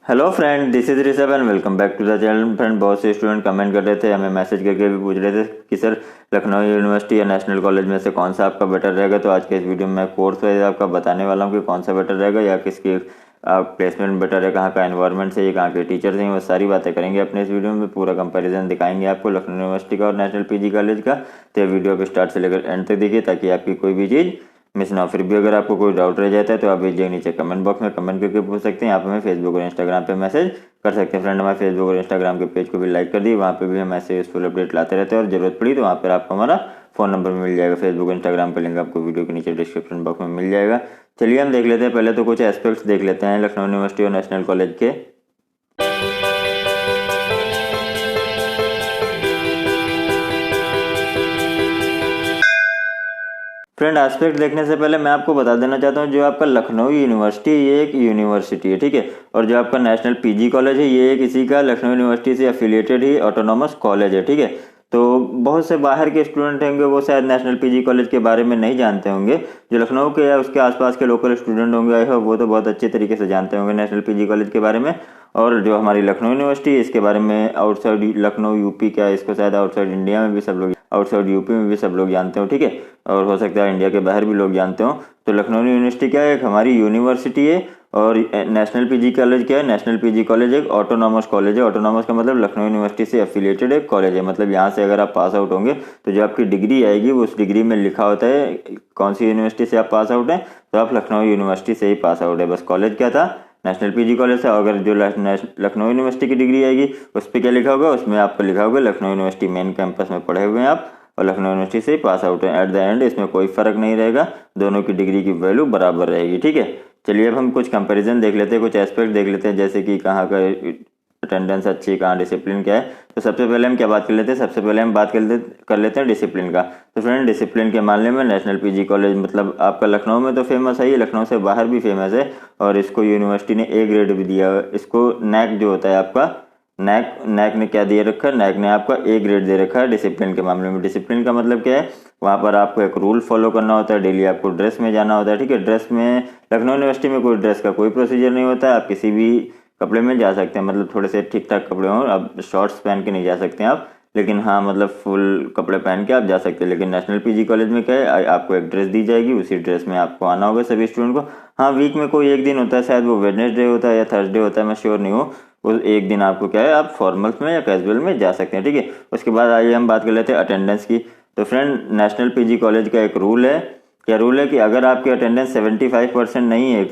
Hello friend, this is Rishabh and welcome back to the channel. Friend, बहुत से student comment कर रहे थे, हमें मैसेज करके भी पूछ रहे थे कि सर लखनऊ यूनिवर्सिटी या नेशनल कॉलेज में से कौन सा आपका बेटर रहेगा। तो आज के इस वीडियो में मैं कोर्स वाइज आपका बताने वाला हूँ कि कौन सा बेटर रहेगा या किसकी प्लेसमेंट बेटर है, कहाँ का एनवायरनमेंट है, कहाँ के टीचर्स हैं, वो सारी बातें करेंगे अपने इस वीडियो में। पूरा कंपैरिजन दिखाएंगे आपको लखनऊ यूनिवर्सिटी का और नेशनल पीजी कॉलेज का। तो ये वीडियो को स्टार्ट से लेकर एंड तक देखिए ताकि आपकी कोई भी चीज़ मिस ना हो। फिर भी अगर आपको कोई डाउट रह जाता है तो आप वीडियो नीचे कमेंट बॉक्स में कमेंट करके पूछ सकते हैं। आप हमें फेसबुक और इंस्टाग्राम पे मैसेज कर सकते हैं। फ्रेंड, हमारे फेसबुक और इंस्टाग्राम के पेज को भी लाइक कर दिए, वहाँ पे भी हम ऐसे यूजफुल अपडेट लाते रहते हैं और जरूरत पड़ी तो वहाँ पर आपको हमारा फ़ोन नंबर मिल जाएगा। फेसबुक इंस्टाग्राम का लिंक आपको वीडियो के नीचे डिस्क्रिप्शन बॉक्स में मिल जाएगा। चलिए हम देख लेते हैं, पहले तो कुछ एस्पेक्ट्स देख लेते हैं लखनऊ यूनिवर्सिटी और नेशनल कॉलेज के। फ्रेंड, एस्पेक्ट देखने से पहले मैं आपको बता देना चाहता हूँ, जो आपका लखनऊ यूनिवर्सिटी है ये एक यूनिवर्सिटी है, ठीक है। और जो आपका नेशनल पीजी कॉलेज है ये किसी का लखनऊ यूनिवर्सिटी से एफिलिएटेड ही ऑटोनॉमस कॉलेज है, ठीक है। तो बहुत से बाहर के स्टूडेंट होंगे वो शायद नेशनल पीजी कॉलेज के बारे में नहीं जानते होंगे। जो लखनऊ के या उसके आसपास के लोकल स्टूडेंट होंगे आए हो वो तो बहुत अच्छे तरीके से जानते होंगे नेशनल पीजी कॉलेज के बारे में। और जो हमारी लखनऊ यूनिवर्सिटी है इसके बारे में आउटसाइड लखनऊ यूपी क्या, इसको शायद आउटसाइड इंडिया में भी सब लोग, आउटसाइड यूपी में भी सब लोग जानते हो, ठीक है। और हो सकता है इंडिया के बाहर भी लोग जानते हो। तो लखनऊ यूनिवर्सिटी क्या है, एक हमारी यूनिवर्सिटी है। और नेशनल पीजी कॉलेज क्या है, नेशनल पीजी कॉलेज एक ऑटोनॉमस कॉलेज है। ऑटोनॉमस का मतलब लखनऊ यूनिवर्सिटी से एफिलिएटेड एक कॉलेज है। मतलब यहाँ से अगर आप पास आउट होंगे तो जो आपकी डिग्री आएगी वो उस डिग्री में लिखा होता है कौन सी यूनिवर्सिटी से आप पास आउट हैं, तो आप लखनऊ यूनिवर्सिटी से ही पास आउट है। बस कॉलेज क्या था, नेशनल पीजी कॉलेज से। अगर जो लखनऊ यूनिवर्सिटी की डिग्री आएगी उस पर क्या लिखा होगा, उसमें आपको लिखा होगा लखनऊ यूनिवर्सिटी मेन कैंपस में पढ़े हुए हैं आप और लखनऊ यूनिवर्सिटी से पास आउट है। एट द एंड इसमें कोई फर्क नहीं रहेगा, दोनों की डिग्री की वैल्यू बराबर रहेगी, ठीक है। चलिए अब हम कुछ कंपैरिजन देख लेते हैं, कुछ एस्पेक्ट देख लेते हैं, जैसे कि कहाँ का अटेंडेंस अच्छी है, कहाँ डिसिप्लिन क्या है। तो सबसे पहले हम क्या बात कर लेते हैं, सबसे पहले हम बात कर लेते हैं डिसिप्लिन का। तो फ्रेंड, डिसिप्लिन के मामले में नेशनल पीजी कॉलेज मतलब आपका लखनऊ में तो फेमस है ही, लखनऊ से बाहर भी फेमस है। और इसको यूनिवर्सिटी ने ए ग्रेड भी दिया है। इसको नैक जो होता है आपका, नैक ने क्या दिए रखा है, नैक ने आपका ए ग्रेड दे रखा है डिसिप्लिन के मामले में। डिसिप्लिन का मतलब क्या है, वहाँ पर आपको एक रूल फॉलो करना होता है, डेली आपको ड्रेस में जाना होता है, ठीक है। ड्रेस में लखनऊ यूनिवर्सिटी में कोई ड्रेस का कोई प्रोसीजर नहीं होता है, आप किसी भी कपड़े में जा सकते हैं। मतलब थोड़े से ठीक ठाक कपड़े हों, आप शॉर्ट्स पहन के नहीं जा सकते हैं आप, लेकिन हाँ मतलब फुल कपड़े पहन के आप जा सकते हैं। लेकिन नेशनल पीजी कॉलेज में क्या है, आपको एक ड्रेस दी जाएगी, उसी ड्रेस में आपको आना होगा सभी स्टूडेंट को। हाँ, वीक में कोई एक दिन होता है, शायद वो वेडनेसडे होता है या थर्सडे होता है, मैं श्योर नहीं हूँ। उस एक दिन आपको क्या है, आप फॉर्मल्स में या कैजुअल में जा सकते हैं, ठीक है। उसके बाद आइए हम बात कर लेते हैं अटेंडेंस की। तो फ्रेंड, नेशनल पीजी कॉलेज का एक रूल है, क्या रूल है कि अगर आपकी अटेंडेंस 75% नहीं है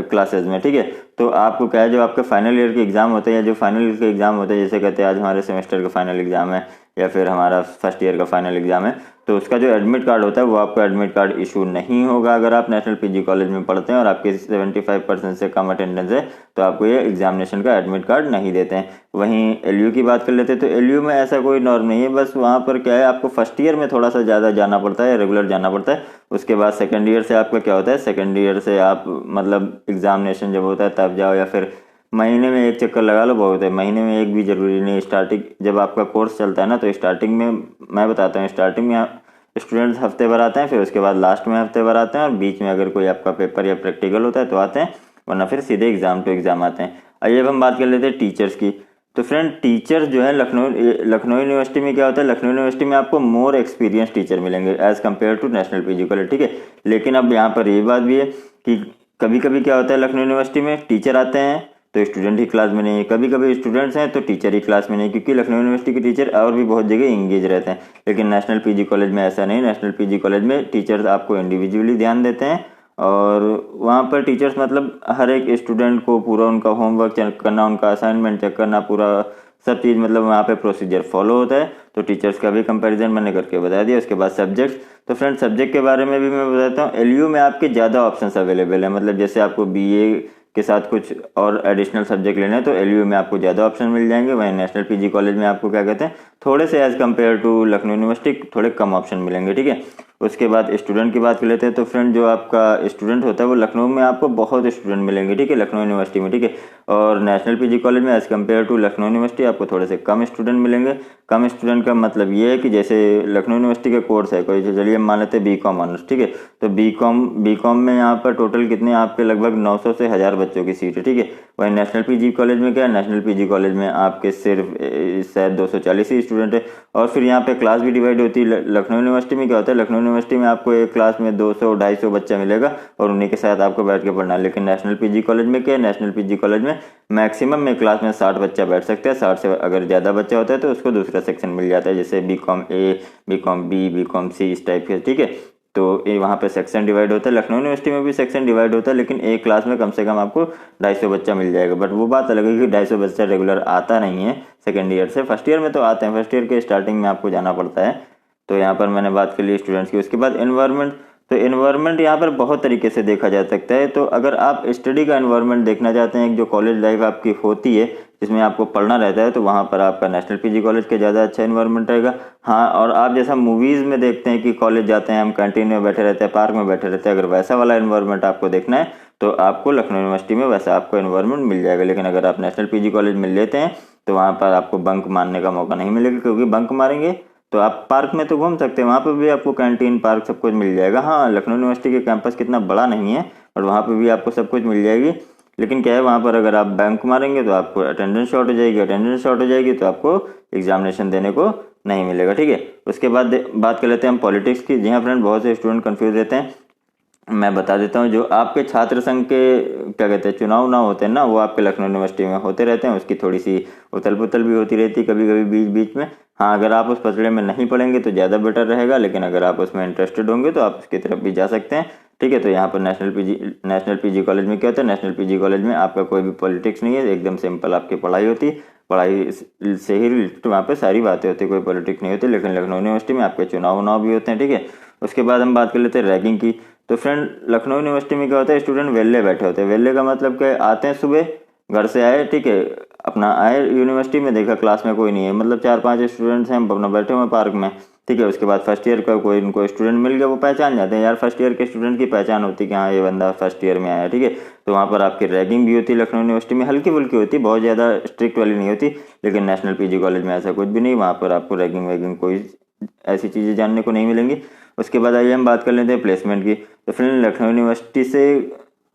क्लासेज में, ठीक है, तो आपको क्या है, जो आपके फाइनल ईयर के एग्जाम होते हैं या जो फाइनल ईयर के एग्जाम होते हैं, जैसे कहते हैं आज हमारे सेमेस्टर का फाइनल एग्जाम है या फिर हमारा फर्स्ट ईयर का फाइनल एग्जाम है, तो उसका जो एडमिट कार्ड होता है वो आपको एडमिट कार्ड इशू नहीं होगा। अगर आप नेशनल पीजी कॉलेज में पढ़ते हैं और आपके 75% से कम अटेंडेंस है तो आपको ये एग्जामिनेशन का एडमिट कार्ड नहीं देते हैं। वहीं एलयू की बात कर लेते हैं, तो एलयू में ऐसा कोई नॉर्म नहीं है, बस वहाँ पर क्या है, आपको फर्स्ट ईयर में थोड़ा सा ज़्यादा जाना पड़ता है, रेगुलर जाना पड़ता है। उसके बाद सेकेंड ईयर से आपका क्या होता है, सेकेंड ईयर से आप मतलब एग्जामिनेशन जब होता है तब जाओ, या फिर महीने में एक चक्कर लगा लो बहुत है, महीने में एक भी जरूरी नहीं। स्टार्टिंग जब आपका कोर्स चलता है ना, तो स्टार्टिंग में मैं बताता हूँ, स्टार्टिंग में स्टूडेंट्स हफ्ते भर आते हैं, फिर उसके बाद लास्ट में हफ्ते भर आते हैं, और बीच में अगर कोई आपका पेपर या प्रैक्टिकल होता है तो आते हैं, वरना फिर सीधे एग्जाम टू एग्जाम आते हैं। आइए अब हम बात कर लेते हैं टीचर्स की। तो फ्रेंड, टीचर जो है लखनऊ यूनिवर्सिटी में क्या होता है, लखनऊ यूनिवर्सिटी में आपको मोर एक्सपीरियंस टीचर मिलेंगे as compare to national PG college, ठीक है। लेकिन अब यहाँ पर ये बात भी है कि कभी कभी क्या होता है, लखनऊ यूनिवर्सिटी में टीचर आते हैं तो स्टूडेंट ही क्लास में नहीं है, कभी कभी स्टूडेंट्स हैं तो टीचर ही क्लास में नहीं, क्योंकि लखनऊ यूनिवर्सिटी के टीचर और भी बहुत जगह इंगेज रहते हैं। लेकिन नेशनल पीजी कॉलेज में ऐसा नहीं, नेशनल पीजी कॉलेज में टीचर्स आपको इंडिविजुअली ध्यान देते हैं, और वहाँ पर टीचर्स मतलब हर एक स्टूडेंट को पूरा उनका होमवर्क चेक करना, उनका असाइनमेंट चेक करना, पूरा सब चीज़ मतलब वहाँ पे प्रोसीजर फॉलो होता है। तो टीचर्स का भी कंपैरिजन मैंने करके बता दिया। उसके बाद सब्जेक्ट्स, तो फ्रेंड सब्जेक्ट के बारे में भी मैं बताता हूँ। एलयू में आपके ज़्यादा ऑप्शंस अवेलेबल है, मतलब जैसे आपको बीए के साथ कुछ और एडिशनल सब्जेक्ट लेने हैं तो एलयू में आपको ज़्यादा ऑप्शन मिल जाएंगे। वहीं नेशनल पीजी कॉलेज में आपको क्या कहते हैं, थोड़े से as compare to Lucknow university थोड़े कम ऑप्शन मिलेंगे, ठीक है। उसके बाद स्टूडेंट की बात कर लेते हैं। तो फ्रेंड, जो आपका स्टूडेंट होता है वो लखनऊ में आपको बहुत स्टूडेंट मिलेंगे, ठीक है, लखनऊ यूनिवर्सिटी में, ठीक है। और नेशनल पीजी कॉलेज में as compare to Lucknow university आपको थोड़े से कम स्टूडेंट मिलेंगे। कम स्टूडेंट का मतलब ये है कि जैसे लखनऊ यूनिवर्सिटी का कोर्स है कोई, चलिए हम मान लेते हैं बीकॉम ऑनर्स, ठीक है, तो बीकॉम में यहाँ पर टोटल कितने आपके लगभग 900 से 1000 बच्चों की सीट है, ठीक है। वहीं नेशनल पीजी कॉलेज में क्या है, नेशनल पीजी कॉलेज में आपके सिर्फ शायद 240 ही स्टूडेंट है। और फिर यहाँ पे क्लास भी डिवाइड होती है। लखनऊ यूनिवर्सिटी में क्या होता है, लखनऊ यूनिवर्सिटी में आपको एक क्लास में 200-250 बच्चा मिलेगा और उन्हीं के साथ आपको बैठ के पढ़ना है। लेकिन नेशनल पीजी कॉलेज में क्या है, नेशनल पीजी कॉलेज में मैक्सिमम में क्लास में 60 बच्चा बैठ सकता है। 60 से अगर ज़्यादा बच्चा होता है तो उसको दूसरा सेक्शन मिल जाता है, जैसे BCom A, BCom B, BCom C इस टाइप के, ठीक है। तो ये वहाँ पे सेक्शन डिवाइड होता है। लखनऊ यूनिवर्सिटी में भी सेक्शन डिवाइड होता है, लेकिन एक क्लास में कम से कम आपको 250 बच्चा मिल जाएगा। बट वो बात अलग है कि 250 बच्चा रेगुलर आता नहीं है सेकेंड ईयर से, फर्स्ट ईयर में तो आते हैं, फर्स्ट ईयर के स्टार्टिंग में आपको जाना पड़ता है। तो यहाँ पर मैंने बात कर ली स्टूडेंट्स की। उसके बाद एनवायरनमेंट, तो एनवायरनमेंट यहाँ पर बहुत तरीके से देखा जा सकता है। तो अगर आप स्टडी का एनवायरनमेंट देखना चाहते हैं, जो कॉलेज लाइफ आपकी होती है जिसमें आपको पढ़ना रहता है, तो वहाँ पर आपका नेशनल पीजी कॉलेज का ज़्यादा अच्छा एनवायरनमेंट रहेगा। हाँ, और आप जैसा मूवीज़ में देखते हैं कि कॉलेज जाते हैं हम कैंटीन में बैठे रहते हैं, पार्क में बैठे रहते हैं, अगर वैसा वाला एनवायरनमेंट आपको देखना है तो आपको लखनऊ यूनिवर्सिटी में वैसा आपको एनवायरनमेंट मिल जाएगा। लेकिन अगर आप नेशनल पीजी कॉलेज में लेते हैं तो वहाँ पर आपको बंक मारने का मौका नहीं मिलेगा, क्योंकि बंक मारेंगे तो आप पार्क में तो घूम सकते हैं, वहाँ पर भी आपको कैंटीन पार्क सब कुछ मिल जाएगा। हाँ, लखनऊ यूनिवर्सिटी के कैंपस कितना बड़ा नहीं है और वहाँ पर भी आपको सब कुछ मिल जाएगी। लेकिन क्या है, वहाँ पर अगर आप बैंक मारेंगे तो आपको अटेंडेंस शॉर्ट हो जाएगी, अटेंडेंस शॉर्ट हो जाएगी तो आपको एग्जामिनेशन देने को नहीं मिलेगा, ठीक है। उसके बाद बात कर लेते हैं हम पॉलिटिक्स की। जी हाँ फ्रेंड, बहुत से स्टूडेंट कंफ्यूज रहते हैं, मैं बता देता हूँ। जो आपके छात्र संघ के क्या कहते हैं चुनाव ना होते हैं ना, वो आपके लखनऊ यूनिवर्सिटी में होते रहते हैं। उसकी थोड़ी सी उथल पुथल भी होती रहती है कभी कभी बीच बीच में। हाँ, अगर आप उस पसड़े में नहीं पढ़ेंगे तो ज़्यादा बेटर रहेगा, लेकिन अगर आप उसमें इंटरेस्टेड होंगे तो आप उसकी तरफ भी जा सकते हैं, ठीक है। तो यहाँ पर नेशनल पीजी कॉलेज में क्या होता है, नेशनल पीजी कॉलेज में आपका कोई भी पॉलिटिक्स नहीं है, एकदम सिंपल आपकी पढ़ाई होती है, पढ़ाई से ही रिलेटेड वहाँ पे सारी बातें होती है, कोई पॉलिटिक्स नहीं होती। लेकिन लखनऊ यूनिवर्सिटी में आपके चुनाव भी होते हैं, ठीक है। उसके बाद हम बात कर लेते हैं रैगिंग की। तो फ्रेंड, लखनऊ यूनिवर्सिटी में क्या होता है, स्टूडेंट वेले बैठे होते हैं। वेले का मतलब क्या, आते हैं सुबह, घर से आए, ठीक है, अपना आए यूनिवर्सिटी में, देखा क्लास में कोई नहीं है, मतलब 4-5 स्टूडेंट्स हैं अपना बैठे हुए पार्क में, ठीक है। उसके बाद फर्स्ट ईयर का कोई इनको स्टूडेंट मिल गया, वो पहचान जाते हैं, यार फर्स्ट ईयर के स्टूडेंट की पहचान होती है कि हाँ ये बंदा फर्स्ट ईयर में आया, ठीक है। तो वहाँ पर आपकी रैगिंग भी होती है लखनऊ यूनिवर्सिटी में, हल्की फुल्की होती है, बहुत ज़्यादा स्ट्रिक्ट वाली नहीं होती। लेकिन नेशनल पीजी कॉलेज में ऐसा कुछ भी नहीं, वहाँ पर आपको रैगिंग वैगिंग कोई ऐसी चीज़ें जानने को नहीं मिलेंगी। उसके बाद आइए हम बात कर लेते हैं प्लेसमेंट की। तो फिर लखनऊ यूनिवर्सिटी से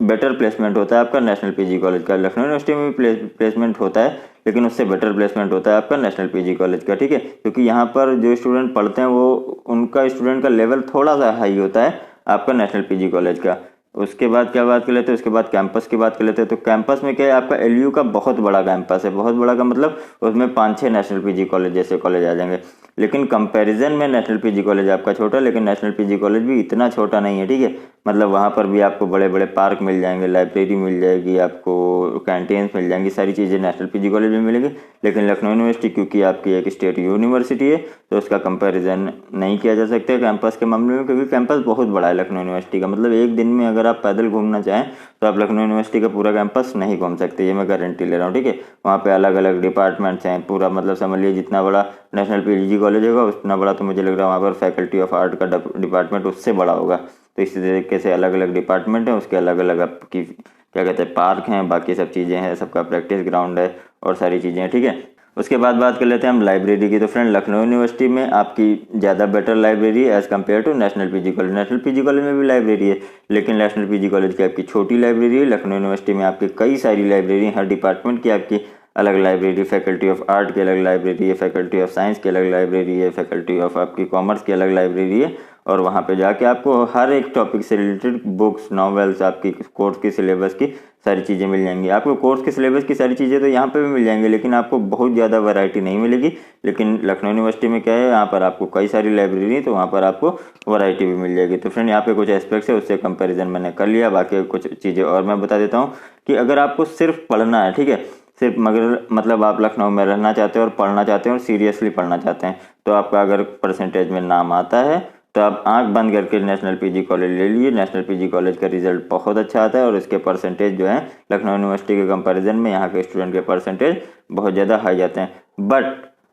बेटर प्लेसमेंट होता है आपका नेशनल पीजी कॉलेज का। लखनऊ यूनिवर्सिटी में भी प्लेसमेंट होता है, लेकिन उससे बेटर प्लेसमेंट होता है आपका नेशनल पीजी कॉलेज का, ठीक है। क्योंकि यहाँ पर जो स्टूडेंट पढ़ते हैं वो उनका स्टूडेंट का लेवल थोड़ा सा हाई होता है आपका नेशनल पीजी कॉलेज का। उसके बाद क्या बात कर लेते हैं, उसके बाद कैंपस की बात कर लेते हैं। तो कैंपस में क्या है, आपका LU का बहुत बड़ा कैंपस है, बहुत बड़ा का मतलब उसमें 5-6 नेशनल पीजी कॉलेज जैसे कॉलेज आ जाएंगे। लेकिन कंपैरिजन में नेशनल पीजी कॉलेज आपका छोटा, लेकिन नेशनल पीजी कॉलेज भी इतना छोटा नहीं है, ठीक है। मतलब वहाँ पर भी आपको बड़े बड़े पार्क मिल जाएंगे, लाइब्रेरी मिल जाएगी, आपको कैंटीन्स मिल जाएंगी, सारी चीज़ें नेशनल पीजी कॉलेज में मिलेंगी। लेकिन लखनऊ यूनिवर्सिटी क्योंकि आपकी एक स्टेट यूनिवर्सिटी है तो उसका कंपैरिजन नहीं किया जा सकता कैंपस के मामले में, क्योंकि कैंपस बहुत बड़ा है लखनऊ यूनिवर्सिटी का। मतलब एक दिन में अगर आप पैदल घूमना चाहें तो आप लखनऊ यूनिवर्सिटी का पूरा कैंपस नहीं घूम सकते, ये मैं गारंटी ले रहा हूँ, ठीक है। वहाँ पे अलग अलग डिपार्टमेंट्स हैं, पूरा मतलब समझ लीजिए जितना बड़ा नेशनल पीजी कॉलेज होगा उतना बड़ा तो मुझे लग रहा है वहाँ पर फैकल्टी ऑफ आर्ट का डिपार्टमेंट उससे बड़ा होगा। तो इसी तरीके से अलग अलग डिपार्टमेंट हैं, उसके अलग अलग आपकी क्या कहते हैं पार्क हैं, बाकी सब चीज़ें हैं, सबका प्रैक्टिस ग्राउंड है और सारी चीज़ें हैं, ठीक है। उसके बाद बात कर लेते हैं हम लाइब्रेरी की। तो फ्रेंड, लखनऊ यूनिवर्सिटी में आपकी ज़्यादा बेटर लाइब्रेरी है as compare to national PG college. National PG college में भी लाइब्रेरी है, लेकिन नेशनल पीजी कॉलेज की आपकी छोटी लाइब्रेरी है। लखनऊ यूनिवर्सिटी में आपकी कई सारी लाइब्रेरी, हर डिपार्टमेंट की आपकी अलग लाइब्रेरी, फैकल्टी ऑफ आर्ट की अलग लाइब्रेरी है, फैकल्टी ऑफ साइंस की अलग लाइब्रेरी है, फैकल्टी ऑफ आपकी कॉमर्स की अलग लाइब्रेरी है। और वहाँ पे जाके आपको हर एक टॉपिक से रिलेटेड बुक्स, नॉवेल्स, आपकी कोर्स की सिलेबस की सारी चीज़ें मिल जाएंगी। आपको कोर्स के सिलेबस की सारी चीज़ें तो यहाँ पे भी मिल जाएंगी, लेकिन आपको बहुत ज़्यादा वैरायटी नहीं मिलेगी। लेकिन लखनऊ यूनिवर्सिटी में क्या है, यहाँ पर आपको कई सारी लाइब्रेरी है तो वहाँ पर आपको वैरायटी भी मिल जाएगी। तो फ्रेंड, यहाँ पे कुछ एस्पेक्ट्स है, उससे कंपैरिजन मैंने कर लिया। बाकी कुछ चीज़ें और मैं बता देता हूँ कि अगर आपको सिर्फ पढ़ना है, ठीक है, सिर्फ मगर मतलब आप लखनऊ में रहना चाहते हैं और पढ़ना चाहते हैं और सीरियसली पढ़ना चाहते हैं, तो आपका अगर परसेंटेज में नाम आता है तो आप आंख बंद करके नेशनल पीजी कॉलेज ले लीजिए। नेशनल पीजी कॉलेज का रिजल्ट बहुत अच्छा आता है और इसके परसेंटेज जो है लखनऊ यूनिवर्सिटी के कंपैरिजन में यहाँ के स्टूडेंट के परसेंटेज बहुत ज़्यादा हाई जाते हैं। बट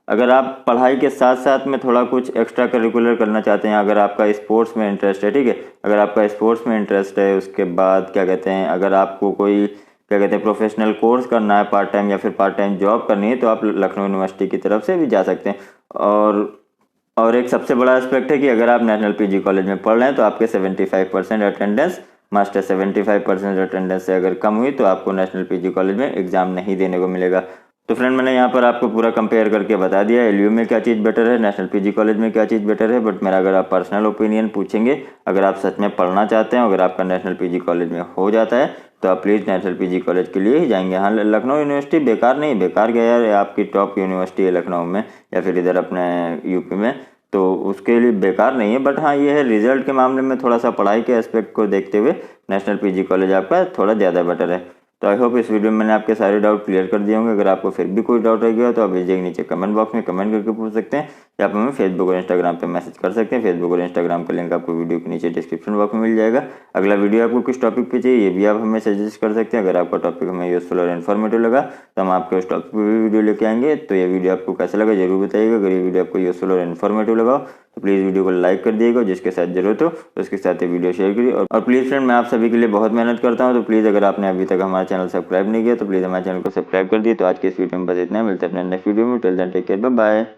अगर आप पढ़ाई के साथ साथ में थोड़ा कुछ एक्स्ट्रा करिकुलर करना चाहते हैं, अगर आपका स्पोर्ट्स में इंटरेस्ट है, ठीक है, अगर आपका स्पोर्ट्स में इंटरेस्ट है, उसके बाद क्या कहते हैं, अगर आपको कोई क्या कहते हैं प्रोफेशनल कोर्स करना है पार्ट टाइम या फिर पार्ट टाइम जॉब करनी है, तो आप लखनऊ यूनिवर्सिटी की तरफ से भी जा सकते हैं। और एक सबसे बड़ा एस्पेक्ट है कि अगर आप नेशनल पीजी कॉलेज में पढ़ रहे हैं तो आपके 75% अटेंडेंस मस्ट है 75% अटेंडेंस से अगर कम हुई तो आपको नेशनल पीजी कॉलेज में एग्जाम नहीं देने को मिलेगा। तो फ्रेंड मैंने यहाँ पर आपको पूरा कंपेयर करके बता दिया एलयू में क्या चीज़ बेटर है, नेशनल पीजी कॉलेज में क्या चीज़ बेटर है। बट मेरा अगर आप पर्सनल ओपिनियन पूछेंगे, अगर आप सच में पढ़ना चाहते हैं, अगर आपका नेशनल पीजी कॉलेज में हो जाता है तो आप प्लीज़ नेशनल पीजी कॉलेज के लिए ही जाएंगे। हाँ, लखनऊ यूनिवर्सिटी बेकार नहीं, बेकार गया यार, आपकी टॉप यूनिवर्सिटी है लखनऊ में या फिर इधर अपने यूपी में, तो उसके लिए बेकार नहीं है। बट हाँ ये है रिजल्ट के मामले में थोड़ा सा पढ़ाई के एस्पेक्ट को देखते हुए नेशनल पीजी कॉलेज आपका थोड़ा ज़्यादा बेटर है। तो आई होप इस वीडियो में मैंने आपके सारे डाउट क्लियर कर दिए होंगे। अगर आपको फिर भी कोई डाउट रह गया तो आप भेजिए नीचे कमेंट बॉक्स में कमेंट करके पूछ सकते हैं, या आप हमें फेसबुक और इंस्टाग्राम पे मैसेज कर सकते हैं। फेसबुक और इंस्टाग्राम का लिंक आपको वीडियो के नीचे डिस्क्रिप्शन बॉक्स में मिल जाएगा। अगला वीडियो आपको किस टॉपिक पे चाहिए ये भी आप हमें सजेस्ट कर सकते हैं। अगर आपका टॉपिक हमें यूजफुल और इन्फॉर्मेटिव लगा तो हम आपके उस टॉपिक पर भी वीडियो लेके आएंगे। तो ये वीडियो आपको कैसा लगा जरूर बताइएगा। अगर ये वीडियो आपको यूजफुल और इन्फॉर्मेटिव लगा तो प्लीज़ वीडियो को लाइक कर दिएगा, जिसके साथ जरूरत हो उसके साथ ये वीडियो शेयर करिए। और प्लीज़ फ्रेंड मैं आप सभी के लिए बहुत मेहनत करता हूँ, तो प्लीज़ अगर आपने अभी तक हमारा चैनल सब्सक्राइब नहीं किया तो प्लीज़ हमारे चैनल को सब्सक्राइब कर दिए। तो आज के इस वीडियो में बस इतना, मिलते हैं अपने नेक्स्ट वीडियो में। Till then take care, bye bye.